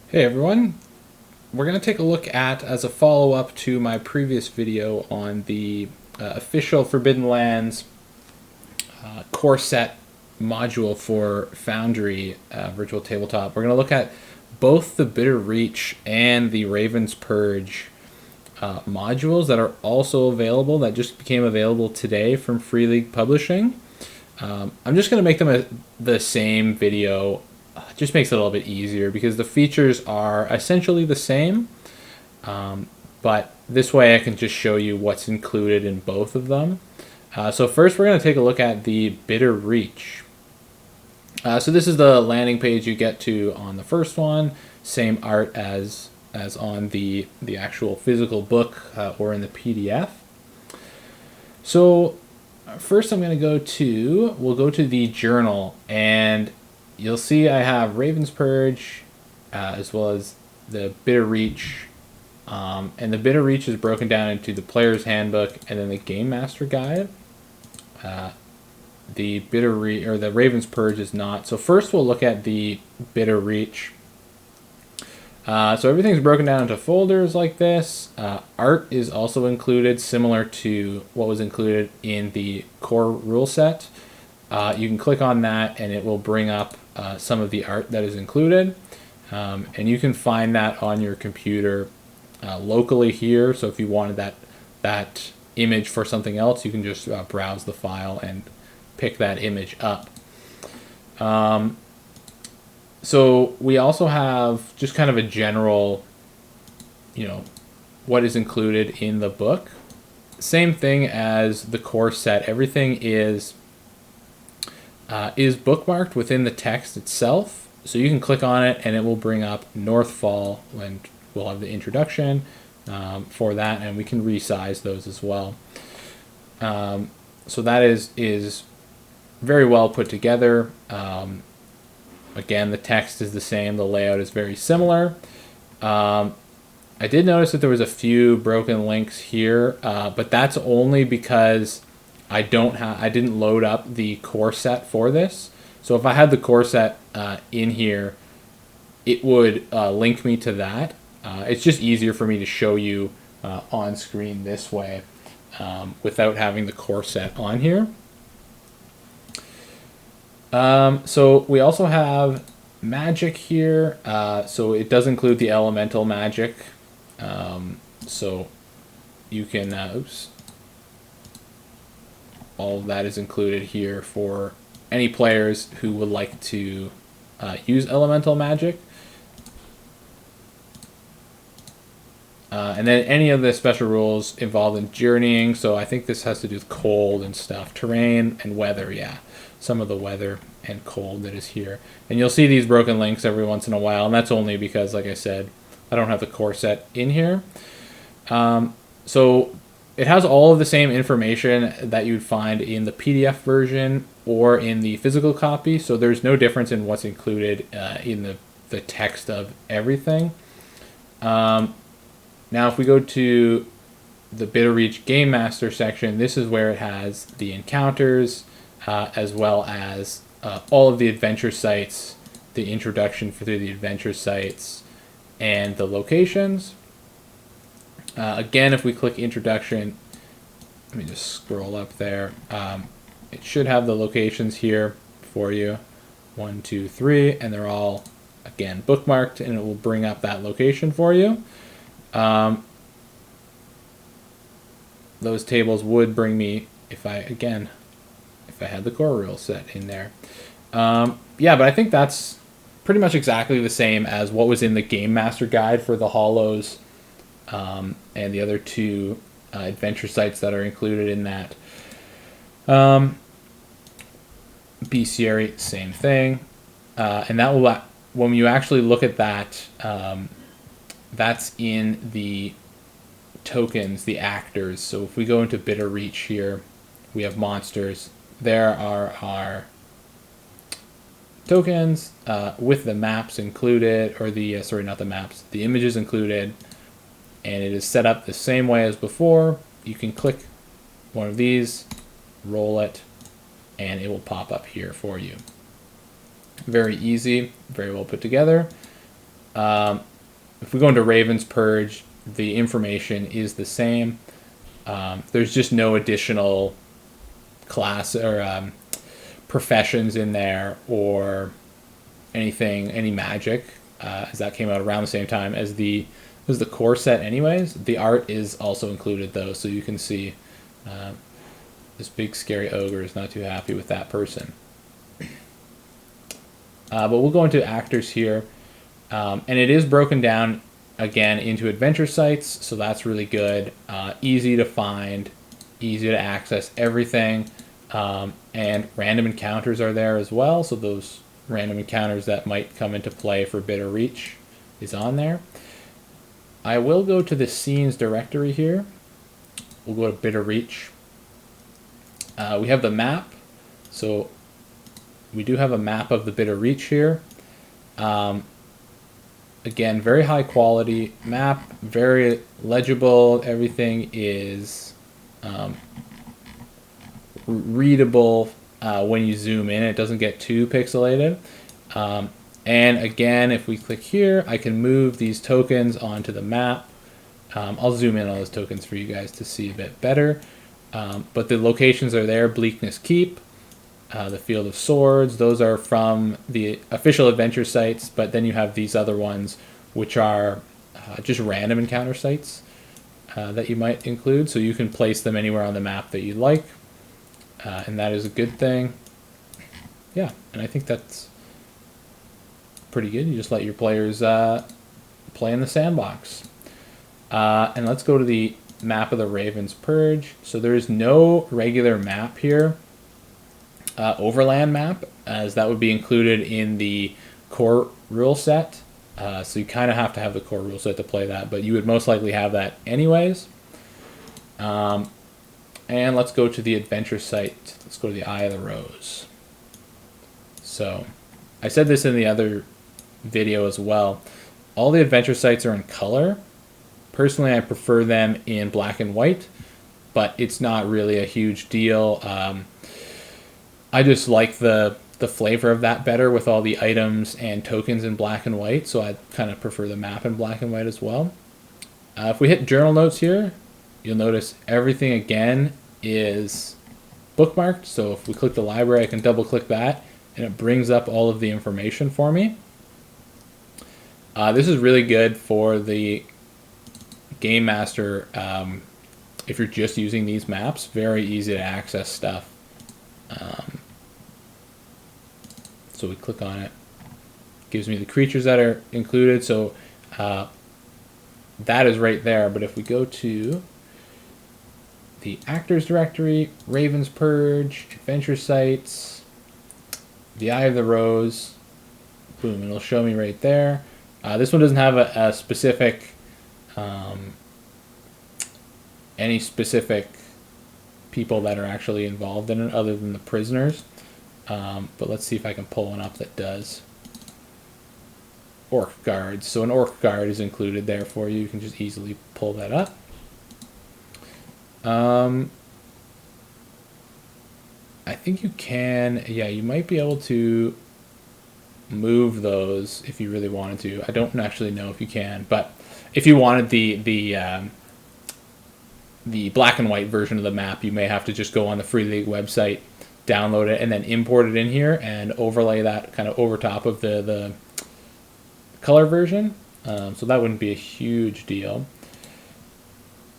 Hey everyone, we're going to take a look at, as a follow-up to my previous video on the official Forbidden Lands core set module for Foundry Virtual Tabletop. We're going to look at both the Bitterreach and the Raven's Purge modules that are also available, that just became available today from Free League Publishing. I'm just going to make them the same video. Just makes it a little bit easier because the features are essentially the same, but this way I can just show you what's included in both of them. So first we're going to take a look at the Bitterreach. So this is the landing page you get to on the first one. Same art as on the actual physical book or in the PDF. So first I'm going to we'll go to the journal, and you'll see I have Raven's Purge as well as the Bitterreach. And the Bitterreach is broken down into the Player's Handbook and then the Game Master Guide. The Bitterreach, or the Raven's Purge, is not. So first we'll look at the Bitterreach. So everything's broken down into folders like this. Art is also included, similar to what was included in the core rule set. You can click on that and it will bring up some of the art that is included. And you can find that on your computer locally here. So if you wanted that image for something else, you can just browse the file and pick that image up. So we also have just kind of a general, what is included in the book. Same thing as the core set. Everything is bookmarked within the text itself. So you can click on it and it will bring up Northfall, and we'll have the introduction for that, and we can resize those as well. So that is very well put together. Again, the text is the same, the layout is very similar. I did notice that there was a few broken links here, but that's only because I didn't load up the core set for this. So if I had the core set in here, it would link me to that. It's just easier for me to show you on screen this way without having the core set on here. So we also have magic here. So it does include the elemental magic. So you can, all of that is included here for any players who would like to use elemental magic. And then any of the special rules involved in journeying. So I think this has to do with cold and stuff, terrain and weather. Yeah, some of the weather and cold that is here. And you'll see these broken links every once in a while, and that's only because, like I said, I don't have the core set in here. So it has all of the same information that you'd find in the PDF version or in the physical copy. So there's no difference in what's included in the text of everything. Now, if we go to the Bitterreach Game Master section, this is where it has the encounters, as well as all of the adventure sites, the introduction through the adventure sites, and the locations. Again, if we click Introduction, let me just scroll up there. It should have the locations here for you. 1, 2, 3, and they're all, again, bookmarked, and it will bring up that location for you. Those tables would bring me, if I had the core rule set in there. Yeah, but I think that's pretty much exactly the same as what was in the Game Master Guide for the Hollows, and the other two adventure sites that are included in that. Bestiary, same thing. And that will, when you actually look at that, that's in the tokens, the actors. So if we go into Bitterreach here, we have monsters. There are our tokens with the maps included, or the, sorry, not the maps, the images included. And it is set up the same way as before. You can click one of these, roll it, and it will pop up here for you. Very easy, very well put together. If we go into Raven's Purge, the information is the same. There's just no additional class or professions in there or anything, any magic, as that came out around the same time as the core set anyways. The art is also included though, so you can see this big scary ogre is not too happy with that person. But we'll go into actors here, and it is broken down again into adventure sites, so that's really good. Easy to find, easy to access everything, and random encounters are there as well, so those random encounters that might come into play for Bitterreach is on there. I will go to the scenes directory here. We'll go to Bitterreach. We have the map, so we do have a map of the Bitterreach here. Again, very high quality map, very legible. Everything is readable when you zoom in. It doesn't get too pixelated. And again, if we click here, I can move these tokens onto the map. I'll zoom in on those tokens for you guys to see a bit better. But the locations are there. Bleakness Keep, the Field of Swords, those are from the official adventure sites, but then you have these other ones which are just random encounter sites that you might include, so you can place them anywhere on the map that you like, and that is a good thing. Yeah, and I think that's pretty good. You just let your players play in the sandbox. And let's go to the map of the Raven's Purge. So there is no regular map here, overland map, as that would be included in the core rule set. So you kind of have to have the core rule set to play that, but you would most likely have that anyways. And let's go to the adventure site. Let's go to the Eye of the Rose. So I said this in the other video as well. All the adventure sites are in color. Personally, I prefer them in black and white, but it's not really a huge deal. I just like the flavor of that better with all the items and tokens in black and white, so I kind of prefer the map in black and white as well. If we hit journal notes here, you'll notice everything again is bookmarked. So if we click the library, I can double click that and it brings up all of the information for me. This is really good for the Game Master if you're just using these maps. Very easy to access stuff. So we click on it, gives me the creatures that are included, so that is right there. But if we go to the actors directory, Raven's Purge, adventure sites, the Eye of the Rose, boom, it'll show me right there. This one doesn't have a specific any specific people that are actually involved in it other than the prisoners. But let's see if I can pull one up that does. Orc guards. So an orc guard is included there for you. You can just easily pull that up. I think you can, yeah, you might be able to move those if you really wanted to. I don't actually know if you can, but if you wanted the black and white version of the map, you may have to just go on the Free League website, download it, and then import it in here and overlay that kind of over top of the color version. So that wouldn't be a huge deal.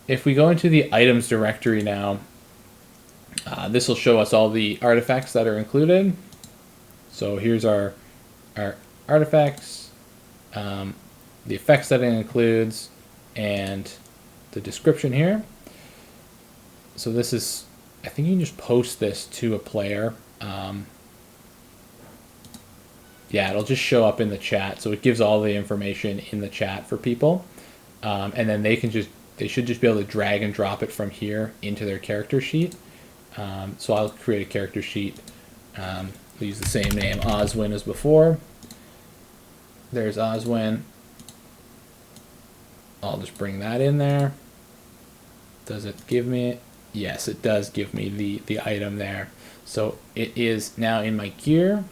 If we go into the items directory now, this will show us all the artifacts that are included. So here's our artifacts, the effects that it includes, and the description here. So this is, I think you can just post this to a player. Yeah, it'll just show up in the chat. So it gives all the information in the chat for people. And then they should just be able to drag and drop it from here into their character sheet. So I'll create a character sheet. We'll use the same name, Oswin, as before. There's Oswin. I'll just bring that in there. Does it give me? Yes, it does give me the item there. So it is now in my gear.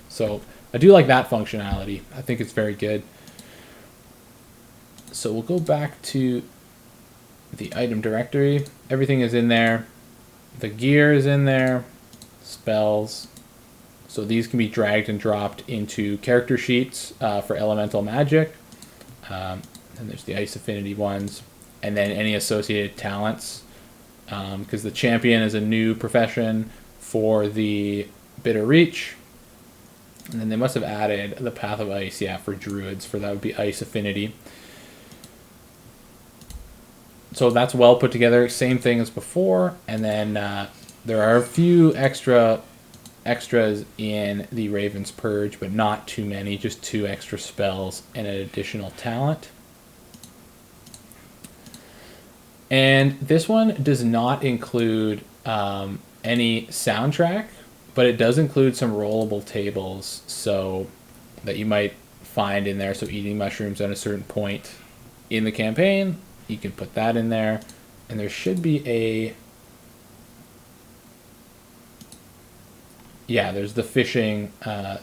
So I do like that functionality. I think it's very good. So we'll go back to the item directory. Everything is in there. The gear is in there. Spells. So these can be dragged and dropped into character sheets for elemental magic. And there's the ice affinity ones. And then any associated talents. Because the champion is a new profession for the Bitterreach. And then they must have added the Path of Ice, yeah, for druids, for that would be ice affinity. So that's well put together, same thing as before. And then there are a few extras in the Raven's Purge, but not too many, just 2 extra spells and an additional talent. And this one does not include any soundtrack, but it does include some rollable tables so that you might find in there. So eating mushrooms at a certain point in the campaign, you can put that in there. And there should be a... Yeah, there's the fishing,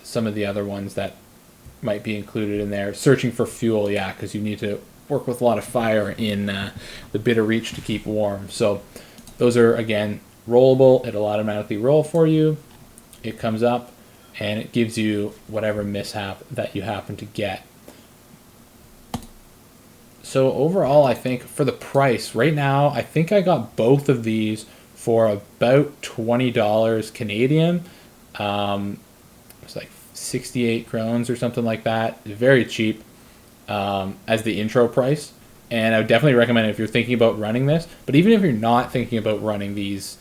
some of the other ones that might be included in there. Searching for fuel, yeah, because you need to work with a lot of fire in the Bitterreach to keep warm. So those are, again, rollable. It'll automatically roll for you. It comes up and it gives you whatever mishap that you happen to get. So overall, I think for the price, right now, I think I got both of these for about $20 Canadian. It's like 68 krones or something like that. Very cheap as the intro price. And I would definitely recommend it if you're thinking about running this. But even if you're not thinking about running these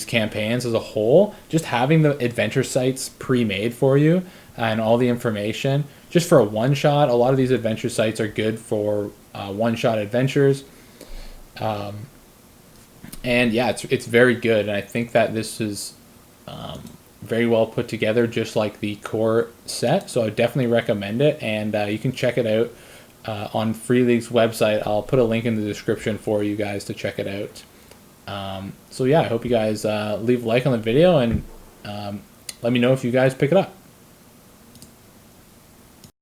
campaigns as a whole, just having the adventure sites pre-made for you and all the information, just for a one-shot, a lot of these adventure sites are good for one-shot adventures. And yeah, it's very good. And I think that this is very well put together, just like the core set. So I definitely recommend it. And you can check it out on Free League's website. I'll put a link in the description for you guys to check it out. So yeah, I hope you guys leave a like on the video and let me know if you guys pick it up.